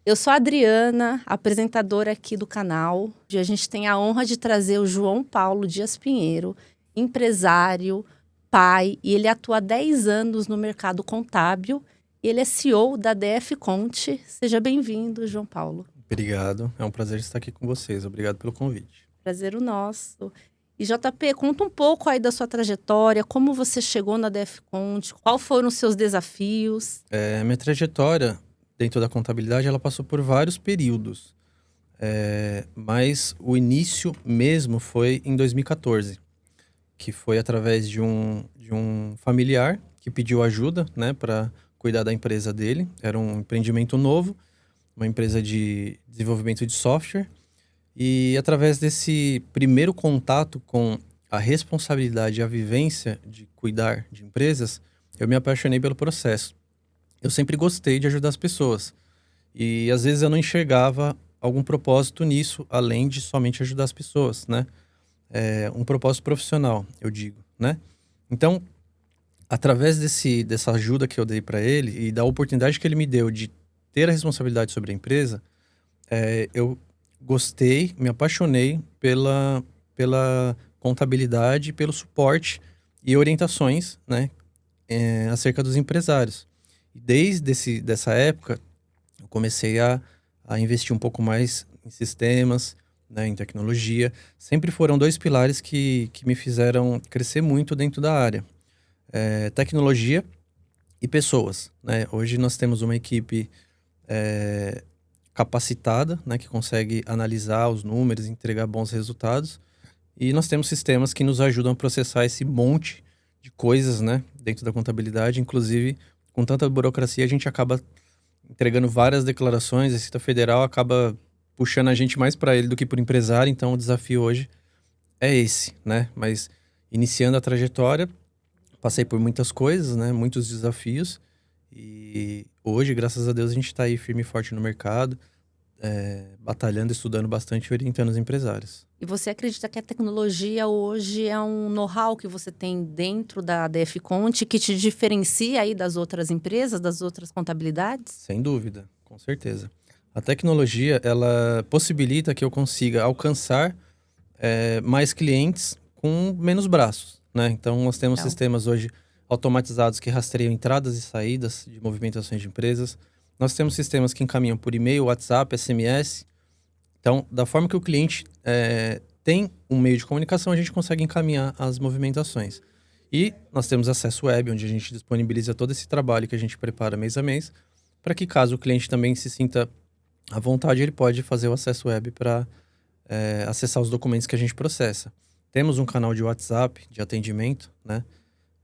Eu sou a Adriana, apresentadora aqui do canal. Hoje a gente tem a honra de trazer o João Paulo Dias Pinheiro, empresário, pai, e ele atua há 10 anos no mercado contábil. Ele é CEO da DF Conte. Seja bem-vindo, João Paulo. Obrigado, é um prazer estar aqui com vocês. Obrigado pelo convite. Prazer o nosso. E JP, conta um pouco aí da sua trajetória, como você chegou na DF Conte, quais foram os seus desafios? Minha trajetória dentro da contabilidade, ela passou por vários períodos. Mas o início mesmo foi em 2014, que foi através de um familiar que pediu ajuda, né, para cuidar da empresa dele. Era um empreendimento novo, uma empresa de desenvolvimento de software. E através desse primeiro contato com a responsabilidade e a vivência de cuidar de empresas, eu me apaixonei pelo processo. Eu sempre gostei de ajudar as pessoas. E às vezes eu não enxergava algum propósito nisso, além de somente ajudar as pessoas, né? Um propósito profissional, eu digo, né? Então, através dessa ajuda que eu dei para ele e da oportunidade que ele me deu de ter a responsabilidade sobre a empresa, eu gostei, me apaixonei pela contabilidade, pelo suporte e orientações, né, acerca dos empresários. E dessa época, eu comecei a investir um pouco mais em sistemas, né, em tecnologia. Sempre foram dois pilares que me fizeram crescer muito dentro da área. Tecnologia e pessoas, né? Hoje nós temos uma equipe capacitada, né, que consegue analisar os números, entregar bons resultados. E nós temos sistemas que nos ajudam a processar esse monte de coisas, né, dentro da contabilidade. Inclusive, com tanta burocracia, a gente acaba entregando várias declarações. A Receita Federal acaba puxando a gente mais para ele do que para o empresário. Então, o desafio hoje é esse, né? Mas iniciando a trajetória, passei por muitas coisas, né, muitos desafios. E hoje, graças a Deus, a gente está aí firme e forte no mercado, batalhando, estudando bastante e orientando os empresários. E você acredita que a tecnologia hoje é um know-how que você tem dentro da DF Conte que te diferencia aí das outras empresas, das outras contabilidades? Sem dúvida, com certeza. A tecnologia, ela possibilita que eu consiga alcançar mais clientes com menos braços, né? Então, nós temos Legal. sistemas hoje automatizados que rastreiam entradas e saídas de movimentações de empresas. Nós temos sistemas que encaminham por e-mail, WhatsApp, SMS. Então, da forma que o cliente tem um meio de comunicação, a gente consegue encaminhar as movimentações. E nós temos acesso web, onde a gente disponibiliza todo esse trabalho que a gente prepara mês a mês, para que caso o cliente também se sinta à vontade, ele pode fazer o acesso web para acessar os documentos que a gente processa. Temos um canal de WhatsApp de atendimento, né?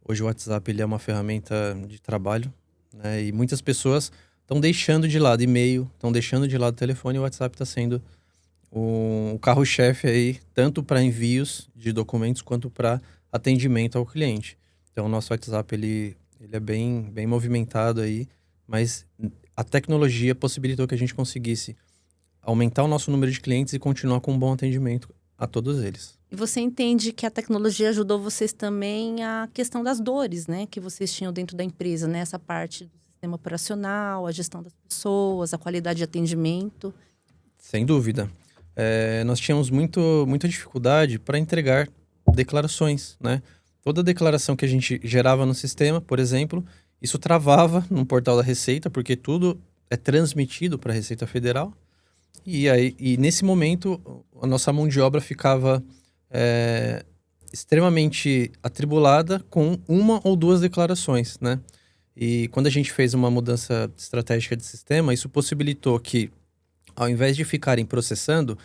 Hoje o WhatsApp ele é uma ferramenta de trabalho, né? E muitas pessoas estão deixando de lado e-mail, estão deixando de lado o telefone, e o WhatsApp está sendo o carro-chefe aí, tanto para envios de documentos quanto para atendimento ao cliente. Então, o nosso WhatsApp ele é bem movimentado aí, mas a tecnologia possibilitou que a gente conseguisse aumentar o nosso número de clientes e continuar com um bom atendimento a todos eles. E você entende que a tecnologia ajudou vocês também a questão das dores, né? Que vocês tinham dentro da empresa, né? Essa parte do sistema operacional, a gestão das pessoas, a qualidade de atendimento. Sem dúvida. Nós tínhamos muita dificuldade para entregar declarações, né? Toda declaração que a gente gerava no sistema, por exemplo, isso travava no portal da Receita, porque tudo é transmitido para a Receita Federal. E nesse momento, a nossa mão de obra ficava extremamente atribulada com uma ou duas declarações, né? E quando a gente fez uma mudança estratégica de sistema, isso possibilitou que, ao invés de ficarem processando,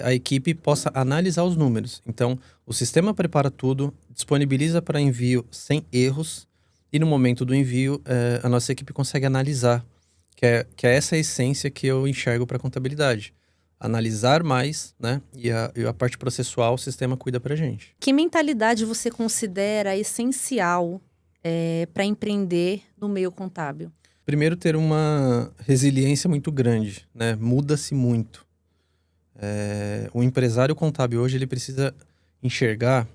a equipe possa analisar os números. Então, o sistema prepara tudo, disponibiliza para envio sem erros, e no momento do envio, a nossa equipe consegue analisar, que é essa a essência que eu enxergo para a contabilidade. Analisar mais, né? E a parte processual, o sistema cuida para a gente. Que mentalidade você considera essencial para empreender no meio contábil? Primeiro, ter uma resiliência muito grande, né? Muda-se muito. O empresário contábil hoje, ele precisa enxergar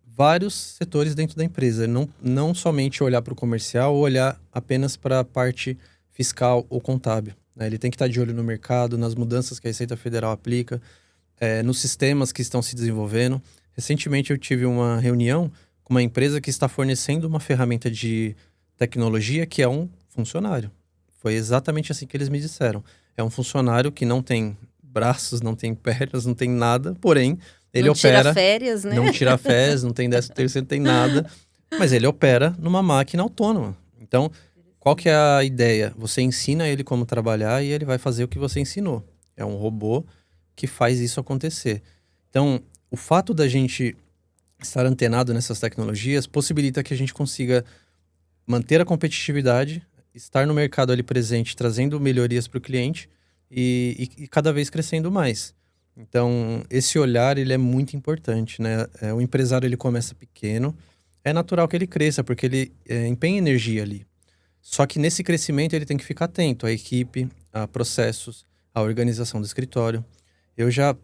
vários setores dentro da empresa. Não somente olhar para o comercial ou olhar apenas para a parte fiscal ou contábil, né? Ele tem que estar de olho no mercado, nas mudanças que a Receita Federal aplica, nos sistemas que estão se desenvolvendo. Recentemente eu tive uma reunião com uma empresa que está fornecendo uma ferramenta de tecnologia que é um funcionário. Foi exatamente assim que eles me disseram. É um funcionário que não tem braços, não tem pernas, não tem nada, porém, ele não opera... tira férias, né? Não tira férias, não tem 13º, não tem nada. Mas ele opera numa máquina autônoma. Então, qual que é a ideia? Você ensina ele como trabalhar e ele vai fazer o que você ensinou. É um robô que faz isso acontecer. Então, o fato da gente estar antenado nessas tecnologias possibilita que a gente consiga manter a competitividade, estar no mercado ali presente, trazendo melhorias para o cliente e cada vez crescendo mais. Então, esse olhar, ele é muito importante, né? O empresário, ele começa pequeno, é natural que ele cresça, porque ele empenha energia ali. Só que nesse crescimento, ele tem que ficar atento à equipe, a processos, à organização do escritório. Eu já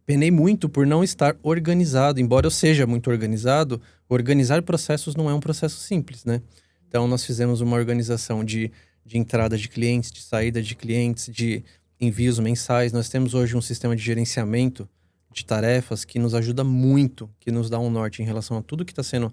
penei muito por não estar organizado, embora eu seja muito organizado, organizar processos não é um processo simples, né? Então, nós fizemos uma organização de entrada de clientes, de saída de clientes, de envios mensais. Nós temos hoje um sistema de gerenciamento de tarefas que nos ajuda muito, que nos dá um norte em relação a tudo que está sendo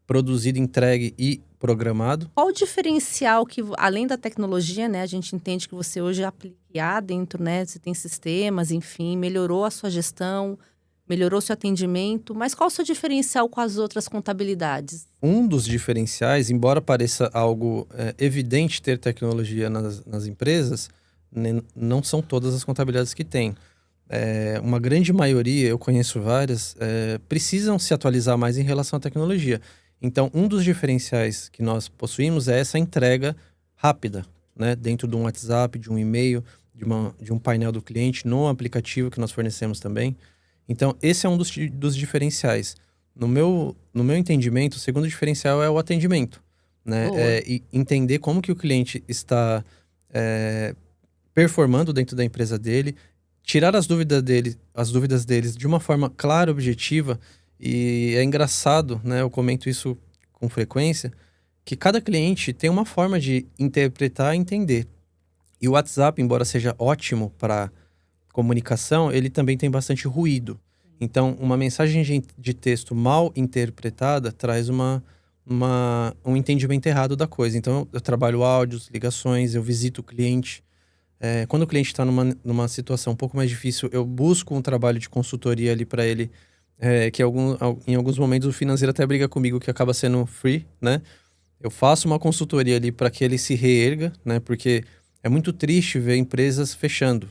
produzido, entregue e programado. Qual o diferencial que, além da tecnologia, né? A gente entende que você hoje aplica IA dentro, né? Você tem sistemas, enfim, melhorou a sua gestão, melhorou seu atendimento, mas qual o seu diferencial com as outras contabilidades? Um dos diferenciais, embora pareça algo evidente ter tecnologia nas empresas, não são todas as contabilidades que têm. Uma grande maioria, eu conheço várias, precisam se atualizar mais em relação à tecnologia. Então, um dos diferenciais que nós possuímos é essa entrega rápida, né? Dentro de um WhatsApp, de um e-mail, de um painel do cliente, no aplicativo que nós fornecemos também. Então, esse é um dos diferenciais. No meu entendimento, o segundo diferencial é o atendimento, né? E entender como que o cliente está performando dentro da empresa dele, tirar as dúvidas deles de uma forma clara, objetiva. E é engraçado, né? Eu comento isso com frequência, que cada cliente tem uma forma de interpretar e entender. E o WhatsApp, embora seja ótimo para comunicação, ele também tem bastante ruído. Então, uma mensagem de texto mal interpretada traz um entendimento errado da coisa. Então, eu trabalho áudios, ligações, eu visito o cliente. Quando o cliente está numa situação um pouco mais difícil, eu busco um trabalho de consultoria ali para ele, que em alguns momentos o financeiro até briga comigo, que acaba sendo free, né? Eu faço uma consultoria ali para que ele se reerga, né? Porque é muito triste ver empresas fechando.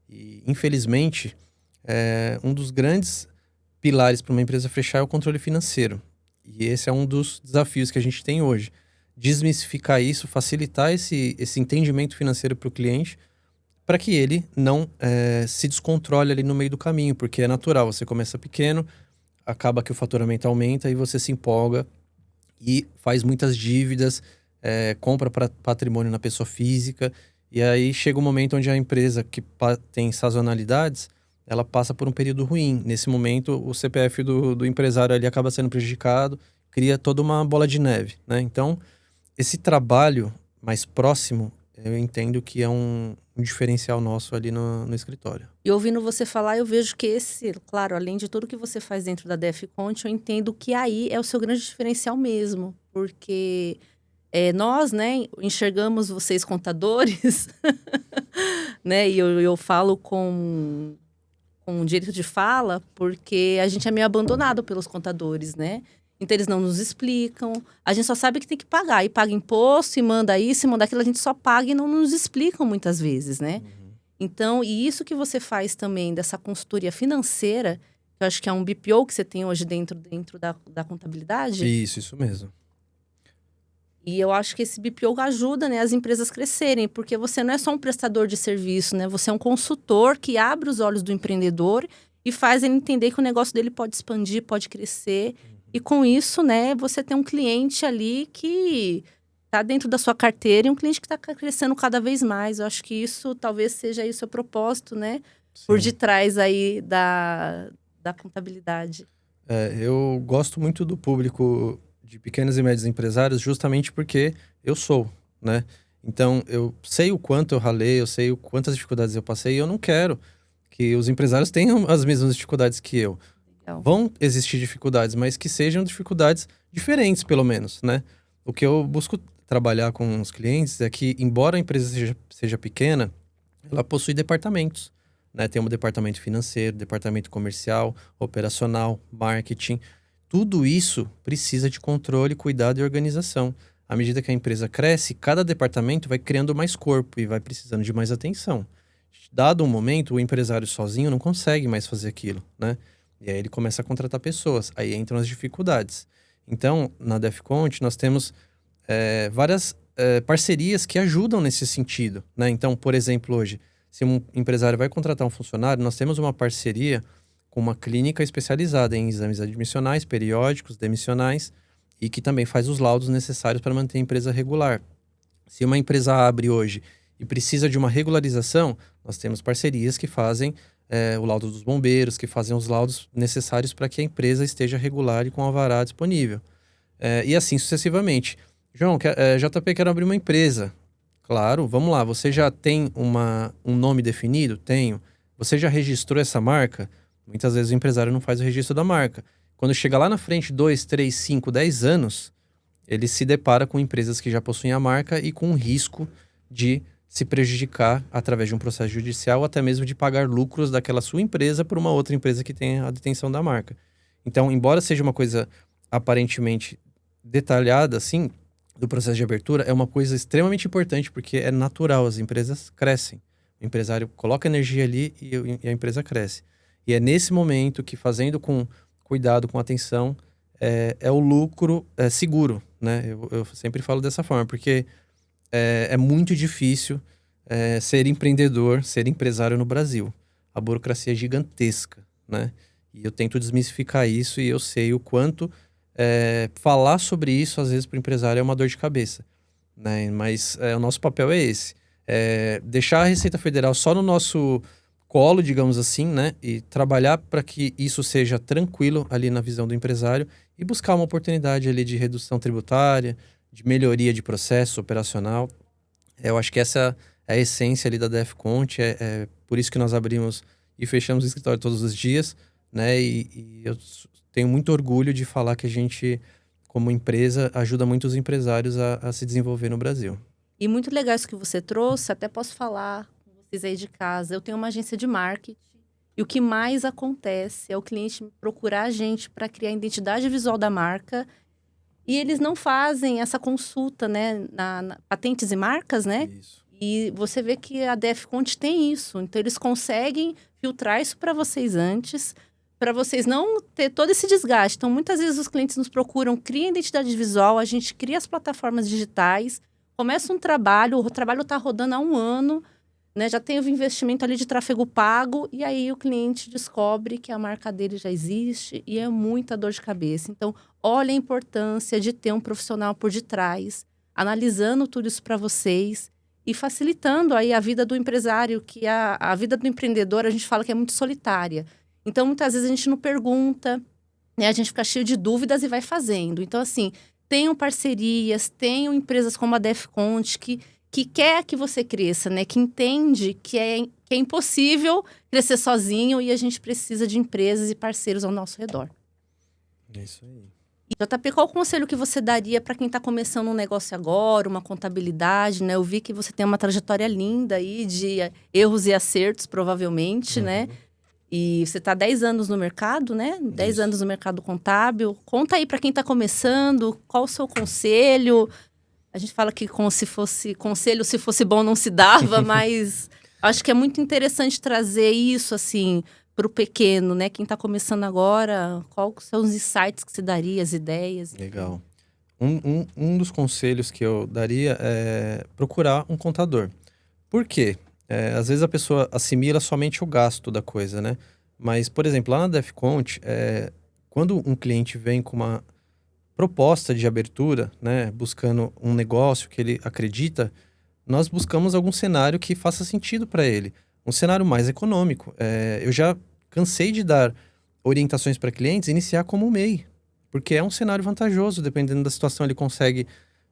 E, infelizmente, um dos grandes pilares para uma empresa fechar é o controle financeiro. E esse é um dos desafios que a gente tem hoje. Desmistificar isso, facilitar esse entendimento financeiro para o cliente, para que ele não se descontrole ali no meio do caminho, porque é natural, você começa pequeno, acaba que o faturamento aumenta e você se empolga e faz muitas dívidas, compra patrimônio na pessoa física, e aí chega um momento onde a empresa que tem sazonalidades, ela passa por um período ruim. Nesse momento, o CPF do empresário ali acaba sendo prejudicado, cria toda uma bola de neve, né? Então, esse trabalho mais próximo, eu entendo que é um diferencial nosso ali no escritório. E ouvindo você falar, eu vejo que claro, além de tudo que você faz dentro da DF-Conte, eu entendo que aí é o seu grande diferencial mesmo. Porque nós, né, enxergamos vocês contadores, né? E eu falo com direito de fala, porque a gente é meio abandonado pelos contadores, né? Então, eles não nos explicam. A gente só sabe que tem que pagar. E paga imposto, e manda isso, e manda aquilo. A gente só paga e não nos explicam muitas vezes, né? Uhum. Então, e isso que você faz também, dessa consultoria financeira, que eu acho que é um BPO que você tem hoje dentro da contabilidade. Isso mesmo. E eu acho que esse BPO ajuda, né, as empresas a crescerem. Porque você não é só um prestador de serviço, né? Você é um consultor que abre os olhos do empreendedor e faz ele entender que o negócio dele pode expandir, pode crescer. E com isso, né, você tem um cliente ali que está dentro da sua carteira e um cliente que está crescendo cada vez mais. Eu acho que isso talvez seja aí o seu propósito, né? Sim. Por detrás aí da contabilidade. Eu gosto muito do público de pequenos e médios empresários justamente porque eu sou, né? Então, eu sei o quanto eu ralei, eu sei o quantas dificuldades eu passei, e eu não quero que os empresários tenham as mesmas dificuldades que eu. Legal. Vão existir dificuldades, mas que sejam dificuldades diferentes, pelo menos, né? O que eu busco trabalhar com os clientes é que, embora a empresa seja pequena, ela possui departamentos, né? Tem um departamento financeiro, departamento comercial, operacional, marketing. Tudo isso precisa de controle, cuidado e organização. À medida que a empresa cresce, cada departamento vai criando mais corpo e vai precisando de mais atenção. Dado um momento, o empresário sozinho não consegue mais fazer aquilo, né? E aí ele começa a contratar pessoas, aí entram as dificuldades. Então, na Defcont, nós temos várias parcerias que ajudam nesse sentido, né? Então, por exemplo, hoje, se um empresário vai contratar um funcionário, nós temos uma parceria com uma clínica especializada em exames admissionais, periódicos, demissionais, e que também faz os laudos necessários para manter a empresa regular. Se uma empresa abre hoje e precisa de uma regularização, nós temos parcerias que fazem o laudo dos bombeiros, que fazem os laudos necessários para que a empresa esteja regular e com alvará disponível. E assim sucessivamente. João, JP, quero abrir uma empresa. Claro, vamos lá. Você já tem um nome definido? Tenho. Você já registrou essa marca? Muitas vezes o empresário não faz o registro da marca. Quando chega lá na frente, 2, 3, 5, 10 anos, ele se depara com empresas que já possuem a marca e com o risco de se prejudicar através de um processo judicial ou até mesmo de pagar lucros daquela sua empresa por uma outra empresa que tem a detenção da marca. Então, embora seja uma coisa aparentemente detalhada, assim, do processo de abertura, é uma coisa extremamente importante porque é natural, as empresas crescem. O empresário coloca energia ali e a empresa cresce. E é nesse momento que, fazendo com cuidado, com atenção, o lucro seguro, né? Eu sempre falo dessa forma, porque é muito difícil ser empreendedor, ser empresário no Brasil. A burocracia é gigantesca, né? E eu tento desmistificar isso e eu sei o quanto falar sobre isso, às vezes, para o empresário é uma dor de cabeça, né? Mas o nosso papel é esse. Deixar a Receita Federal só no nosso colo, digamos assim, né? E trabalhar para que isso seja tranquilo ali na visão do empresário e buscar uma oportunidade ali de redução tributária, de melhoria de processo operacional. Eu acho que essa é a essência ali da Defcont, é por isso que nós abrimos e fechamos o escritório todos os dias, né? E eu tenho muito orgulho de falar que a gente, como empresa, ajuda muitos empresários a se desenvolver no Brasil. E muito legal isso que você trouxe, até posso falar com vocês aí de casa. Eu tenho uma agência de marketing e o que mais acontece é o cliente procurar a gente para criar a identidade visual da marca e eles não fazem essa consulta, né, na patentes e marcas, né? Isso. E você vê que a Defcont tem isso. Então, eles conseguem filtrar isso para vocês antes, para vocês não ter todo esse desgaste. Então, muitas vezes os clientes nos procuram, criam identidade visual, a gente cria as plataformas digitais, começa um trabalho, o trabalho está rodando há 1 ano, né? Já tem o investimento ali de tráfego pago, e aí o cliente descobre que a marca dele já existe e é muita dor de cabeça. Então, olha a importância de ter um profissional por detrás, analisando tudo isso para vocês e facilitando aí a vida do empresário, que a vida do empreendedor, a gente fala que é muito solitária. Então, muitas vezes a gente não pergunta, né? A gente fica cheio de dúvidas e vai fazendo. Então, assim, tenham parcerias, tenham empresas como a Defcont que quer que você cresça, né? Que entende que é impossível crescer sozinho e a gente precisa de empresas e parceiros ao nosso redor. É isso aí. E, JP, qual o conselho que você daria para quem está começando um negócio agora, uma contabilidade, né? Eu vi que você tem uma trajetória linda aí de erros e acertos, provavelmente, né? E você está 10 anos no mercado, né? 10 Isso. anos no mercado contábil. Conta aí para quem está começando, qual o seu conselho? A gente fala que como se fosse conselho, se fosse bom não se dava, mas acho que é muito interessante trazer isso, assim, para o pequeno, né? Quem está começando agora, quais são os insights que você daria, as ideias? Legal. Um dos conselhos que eu daria é procurar um contador. Por quê? Às vezes a pessoa assimila somente o gasto da coisa, né? Mas, por exemplo, lá na Defcont, quando um cliente vem com uma proposta de abertura, né, buscando um negócio que ele acredita, nós buscamos algum cenário que faça sentido para ele. Um cenário mais econômico. Eu já cansei de dar orientações para clientes iniciar como um MEI, porque é um cenário vantajoso, dependendo da situação ele consegue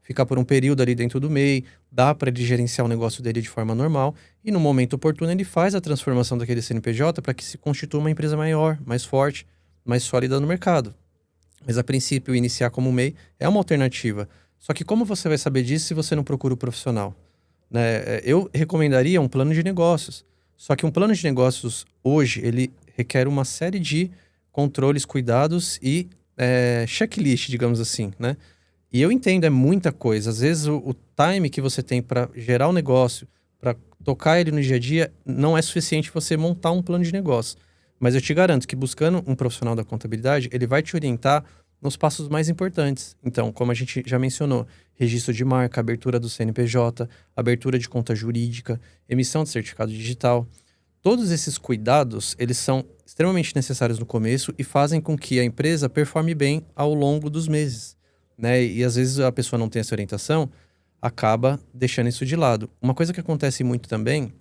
ficar por um período ali dentro do MEI, dá para ele gerenciar o negócio dele de forma normal, e no momento oportuno ele faz a transformação daquele CNPJ para que se constitua uma empresa maior, mais forte, mais sólida no mercado. Mas a princípio, iniciar como MEI é uma alternativa. Só que como você vai saber disso se você não procura o profissional? Né? Eu recomendaria um plano de negócios. Só que um plano de negócios hoje, ele requer uma série de controles, cuidados e checklist, digamos assim, né? E eu entendo, é muita coisa. Às vezes o time que você tem para gerar o negócio, para tocar ele no dia a dia, não é suficiente você montar um plano de negócio. Mas eu te garanto que buscando um profissional da contabilidade, ele vai te orientar nos passos mais importantes. Então, como a gente já mencionou, registro de marca, abertura do CNPJ, abertura de conta jurídica, emissão de certificado digital. Todos esses cuidados, eles são extremamente necessários no começo e fazem com que a empresa performe bem ao longo dos meses, né? E às vezes a pessoa não tem essa orientação, acaba deixando isso de lado. Uma coisa que acontece muito também,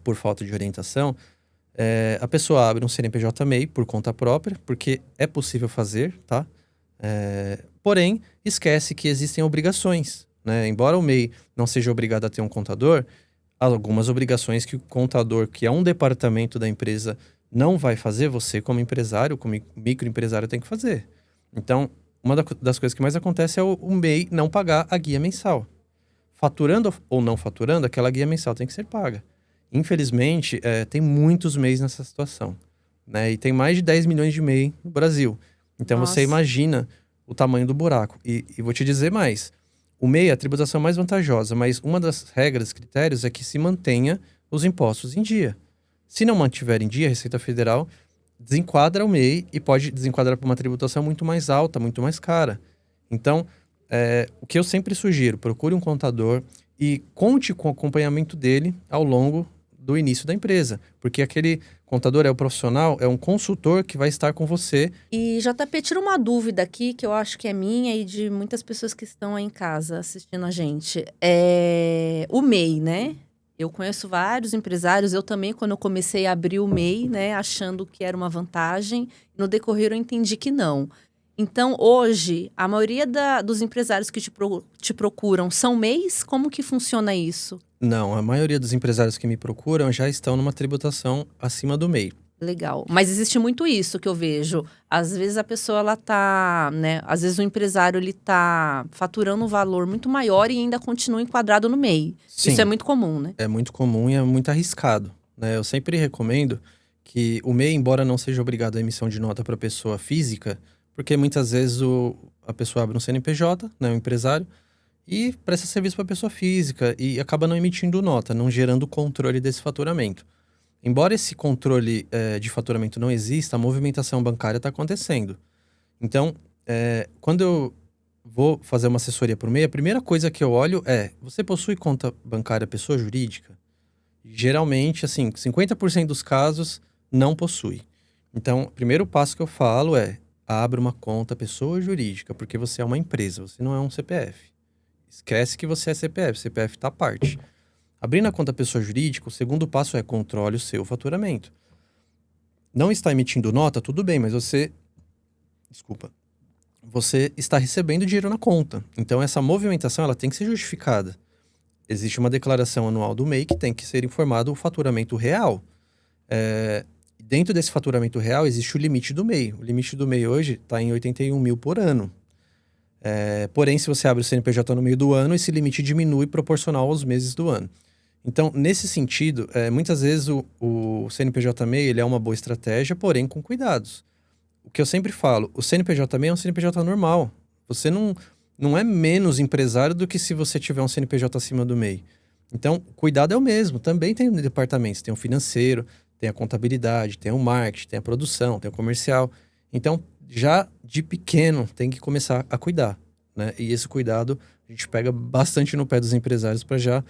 por falta de orientação, a pessoa abre um CNPJ MEI por conta própria, porque é possível fazer, tá? Porém, esquece que existem obrigações, né? Embora o MEI não seja obrigado a ter um contador, há algumas obrigações que o contador, que é um departamento da empresa, não vai fazer, você como empresário, como microempresário tem que fazer. Então, uma das coisas que mais acontece é o MEI não pagar a guia mensal. Faturando ou não faturando, aquela guia mensal tem que ser paga. Infelizmente, tem muitos MEIs nessa situação, né? E tem mais de 10 milhões de MEI no Brasil. Então, Nossa. você imagina o tamanho do buraco. E vou te dizer mais. O MEI é a tributação mais vantajosa, mas uma das regras, critérios, é que se mantenha os impostos em dia. Se não mantiver em dia, a Receita Federal desenquadra o MEI e pode desenquadrar para uma tributação muito mais alta, muito mais cara. Então, o que eu sempre sugiro, procure um contador e conte com o acompanhamento dele ao longo do início da empresa. Porque aquele contador é o profissional, é um consultor que vai estar com você. E JP, tira uma dúvida aqui, que eu acho que é minha e de muitas pessoas que estão aí em casa assistindo a gente. O MEI, né? Eu conheço vários empresários, eu também, quando eu comecei a abrir o MEI, né, achando que era uma vantagem, no decorrer eu entendi que não. Então, hoje, a maioria dos empresários que te procuram são MEIs? Como que funciona isso? Não, a maioria dos empresários que me procuram já estão numa tributação acima do MEI. Legal. Mas existe muito isso que eu vejo. Às vezes a pessoa, ela tá, né? Às vezes o empresário, ele tá faturando um valor muito maior e ainda continua enquadrado no MEI. Sim, Isso é muito comum, né? é muito comum e é muito arriscado, né? Eu sempre recomendo que o MEI, embora não seja obrigado a emissão de nota para pessoa física, porque muitas vezes a pessoa abre um CNPJ, né, um empresário, e presta serviço para pessoa física e acaba não emitindo nota, não gerando controle desse faturamento. Embora esse controle de faturamento não exista, a movimentação bancária está acontecendo. Então, quando eu vou fazer uma assessoria por MEI, a primeira coisa que eu olho é: você possui conta bancária pessoa jurídica? Geralmente, assim, 50% dos casos não possui. Então, o primeiro passo que eu falo é: abra uma conta pessoa jurídica, porque você é uma empresa, você não é um CPF. Esquece que você é CPF, CPF está à parte. Abrindo a conta pessoa jurídica, o segundo passo é controle o seu faturamento. Não está emitindo nota, tudo bem, mas você está recebendo dinheiro na conta. Então, essa movimentação ela tem que ser justificada. Existe uma declaração anual do MEI que tem que ser informado o faturamento real. Dentro desse faturamento real, existe o limite do MEI. O limite do MEI hoje está em 81 mil por ano. Porém, se você abre o CNPJ no meio do ano, esse limite diminui proporcional aos meses do ano. Então, nesse sentido, muitas vezes o CNPJ MEI ele é uma boa estratégia, porém com cuidados. O que eu sempre falo, o CNPJ MEI é um CNPJ normal. Você não é menos empresário do que se você tiver um CNPJ acima do MEI. Então, o cuidado é o mesmo. Também tem departamentos, tem o financeiro, tem a contabilidade, tem o marketing, tem a produção, tem o comercial. Então, já de pequeno, tem que começar a cuidar, né? E esse cuidado, a gente pega bastante no pé dos empresários para já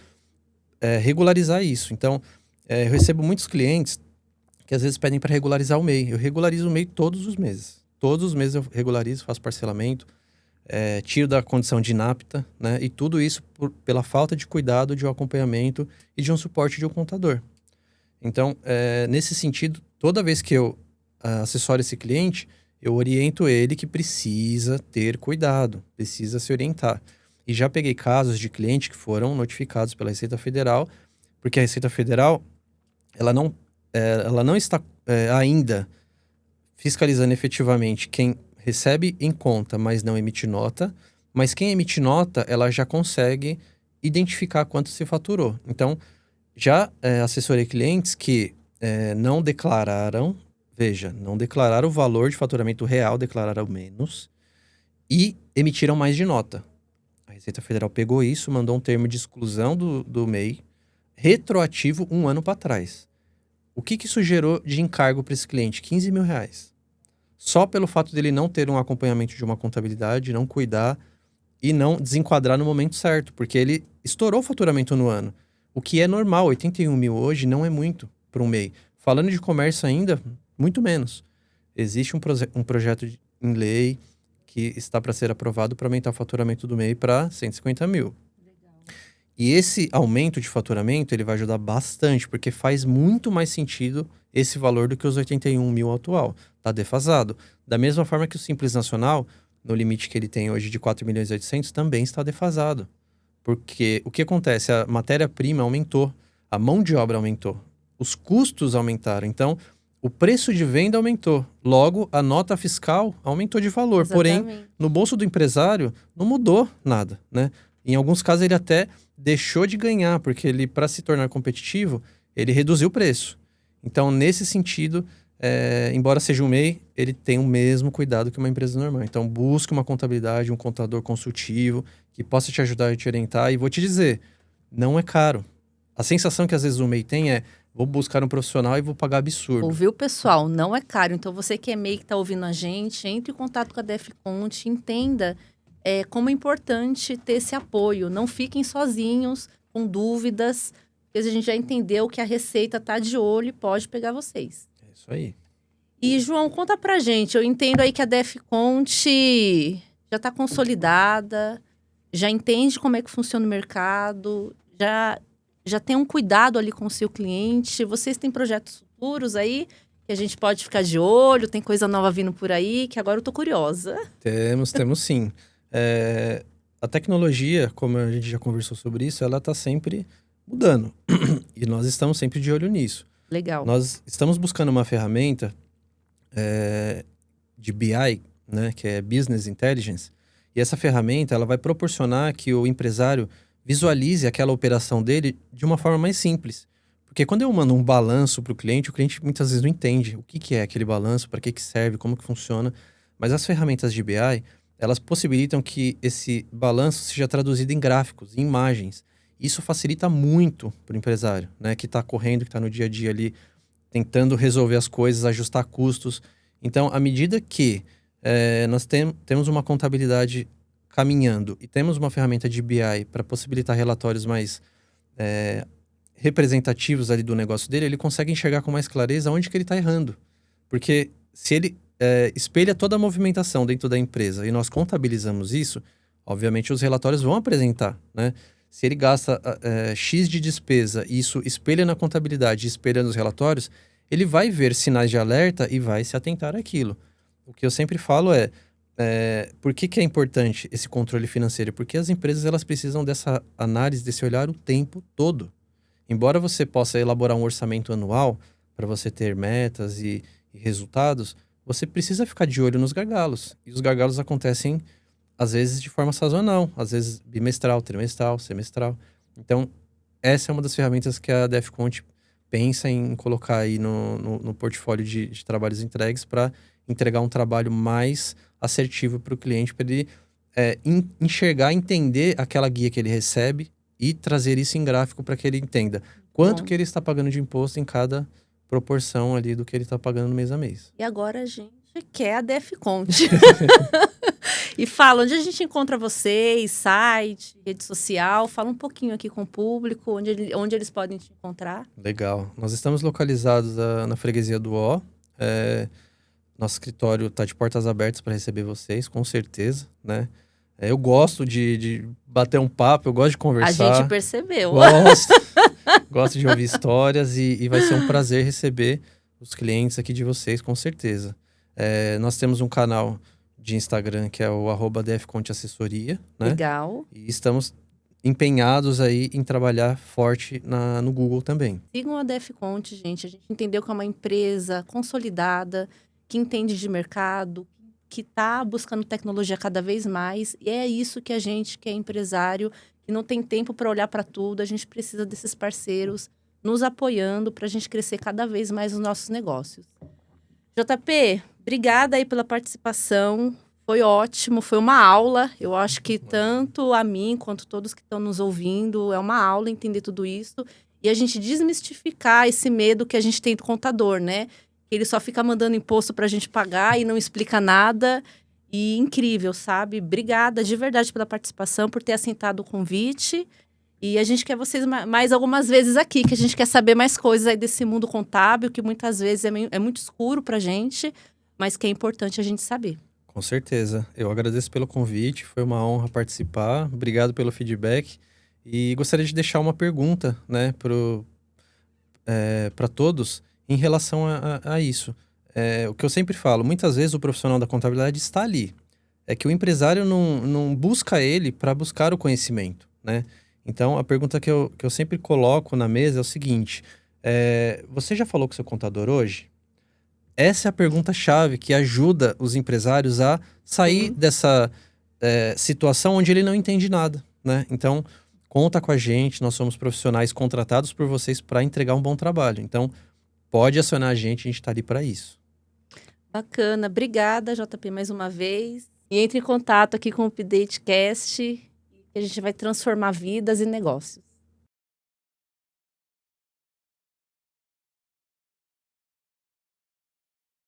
regularizar isso. Então, eu recebo muitos clientes que às vezes pedem para regularizar o MEI. Eu regularizo o MEI todos os meses. Todos os meses eu regularizo, faço parcelamento, tiro da condição de inapta, né? E tudo isso pela falta de cuidado, de um acompanhamento e de um suporte de um contador. Então, nesse sentido, toda vez que eu assessoro esse cliente, eu oriento ele que precisa ter cuidado, precisa se orientar. E já peguei casos de clientes que foram notificados pela Receita Federal, porque a Receita Federal, ela não está ainda fiscalizando efetivamente quem recebe em conta, mas não emite nota. Mas quem emite nota, ela já consegue identificar quanto se faturou. Então, já assessorei clientes que não declararam, não declararam o valor de faturamento real, declararam menos e emitiram mais de nota. A Receita Federal pegou isso, mandou um termo de exclusão do MEI, retroativo 1 ano para trás. O que isso gerou de encargo para esse cliente? R$15 mil. Só pelo fato dele não ter um acompanhamento de uma contabilidade, não cuidar e não desenquadrar no momento certo, porque ele estourou o faturamento no ano. O que é normal, 81 mil hoje não é muito para um MEI. Falando de comércio ainda, muito menos. Existe um projeto em lei que está para ser aprovado para aumentar o faturamento do MEI para 150 mil. E esse aumento de faturamento, ele vai ajudar bastante, porque faz muito mais sentido esse valor do que os 81 mil atual. Está defasado. Da mesma forma que o Simples Nacional, no limite que ele tem hoje de 4 milhões e 800, também está defasado. Porque o que acontece? A matéria-prima aumentou, a mão de obra aumentou, os custos aumentaram. Então, o preço de venda aumentou. Logo, a nota fiscal aumentou de valor. Exatamente. Porém, no bolso do empresário, não mudou nada, né? Em alguns casos, ele até deixou de ganhar, porque ele, para se tornar competitivo, ele reduziu o preço. Então, nesse sentido, embora seja um MEI, ele tem o mesmo cuidado que uma empresa normal. Então, busque uma contabilidade, um contador consultivo, que possa te ajudar e te orientar. E vou te dizer, não é caro. A sensação que às vezes o MEI tem é, vou buscar um profissional e vou pagar absurdo. Ouviu, pessoal? Não é caro. Então, você que é MEI, que está ouvindo a gente, entre em contato com a Defconte, entenda como é importante ter esse apoio. Não fiquem sozinhos, com dúvidas, porque a gente já entendeu que a Receita está de olho e pode pegar vocês. É isso aí. E, João, conta pra gente. Eu entendo aí que a Defconte já está consolidada, já entende como é que funciona o mercado, já tem um cuidado ali com o seu cliente. Vocês têm projetos futuros aí que a gente pode ficar de olho? Tem coisa nova vindo por aí, que agora eu tô curiosa. Temos sim. A tecnologia, como a gente já conversou sobre isso, ela está sempre mudando. E nós estamos sempre de olho nisso. Legal. Nós estamos buscando uma ferramenta de BI, né, que é Business Intelligence. E essa ferramenta ela vai proporcionar que o empresário visualize aquela operação dele de uma forma mais simples. Porque quando eu mando um balanço para o cliente muitas vezes não entende o que é aquele balanço, para que serve, como que funciona. Mas as ferramentas de BI, elas possibilitam que esse balanço seja traduzido em gráficos, em imagens. Isso facilita muito para o empresário, né, que está correndo, que está no dia a dia ali, tentando resolver as coisas, ajustar custos. Então, à medida que nós temos uma contabilidade caminhando e temos uma ferramenta de BI para possibilitar relatórios mais representativos ali do negócio dele, ele consegue enxergar com mais clareza onde que ele está errando. Porque se ele espelha toda a movimentação dentro da empresa e nós contabilizamos isso, obviamente os relatórios vão apresentar, né? Se ele gasta X de despesa e isso espelha na contabilidade e espelha nos relatórios, ele vai ver sinais de alerta e vai se atentar àquilo. O que eu sempre falo por que é importante esse controle financeiro? Porque as empresas elas precisam dessa análise, desse olhar o tempo todo. Embora você possa elaborar um orçamento anual para você ter metas e resultados, você precisa ficar de olho nos gargalos. E os gargalos acontecem, às vezes, de forma sazonal, às vezes bimestral, trimestral, semestral. Então, essa é uma das ferramentas que a Defconte pensa em colocar aí no portfólio de trabalhos entregues para entregar um trabalho mais assertivo para o cliente, para ele enxergar, entender aquela guia que ele recebe e trazer isso em gráfico para que ele entenda quanto que ele está pagando de imposto em cada proporção ali do que ele está pagando mês a mês. E agora a gente quer a Defconte. E fala, onde a gente encontra vocês, site, rede social, fala um pouquinho aqui com o público, onde eles podem te encontrar. Legal. Nós estamos localizados na freguesia do Ó. Nosso escritório está de portas abertas para receber vocês, com certeza, né? Eu gosto de bater um papo, eu gosto de conversar. A gente percebeu. Gosto de ouvir histórias e vai ser um prazer receber os clientes aqui de vocês, com certeza. Nós temos um canal de Instagram, que é o @dfconteassessoria, né? Legal. E estamos empenhados aí em trabalhar forte no Google também. Sigam a DF Conte, gente. A gente entendeu que é uma empresa consolidada, que entende de mercado, que está buscando tecnologia cada vez mais. E é isso que a gente, que é empresário, que não tem tempo para olhar para tudo, a gente precisa desses parceiros nos apoiando para a gente crescer cada vez mais os nossos negócios. JP, obrigada aí pela participação. Foi ótimo, foi uma aula. Eu acho que tanto a mim quanto todos que estão nos ouvindo, é uma aula entender tudo isso. E a gente desmistificar esse medo que a gente tem do contador, né? Ele só fica mandando imposto para a gente pagar e não explica nada. E incrível, sabe? Obrigada de verdade pela participação, por ter aceitado o convite. E a gente quer vocês mais algumas vezes aqui, que a gente quer saber mais coisas aí desse mundo contábil, que muitas vezes é muito escuro pra gente, mas que é importante a gente saber. Com certeza. Eu agradeço pelo convite, foi uma honra participar. Obrigado pelo feedback. E gostaria de deixar uma pergunta, né, para todos em relação a isso. O que eu sempre falo, muitas vezes o profissional da contabilidade está ali. É que o empresário não busca ele para buscar o conhecimento, né? Então, a pergunta que eu sempre coloco na mesa é o seguinte: você já falou com seu contador hoje? Essa é a pergunta-chave que ajuda os empresários a sair dessa situação onde ele não entende nada, né? Então, conta com a gente, nós somos profissionais contratados por vocês para entregar um bom trabalho. Então, pode acionar a gente está ali para isso. Bacana, obrigada, JP, mais uma vez. E entre em contato aqui com o UpdateCast, que a gente vai transformar vidas e negócios.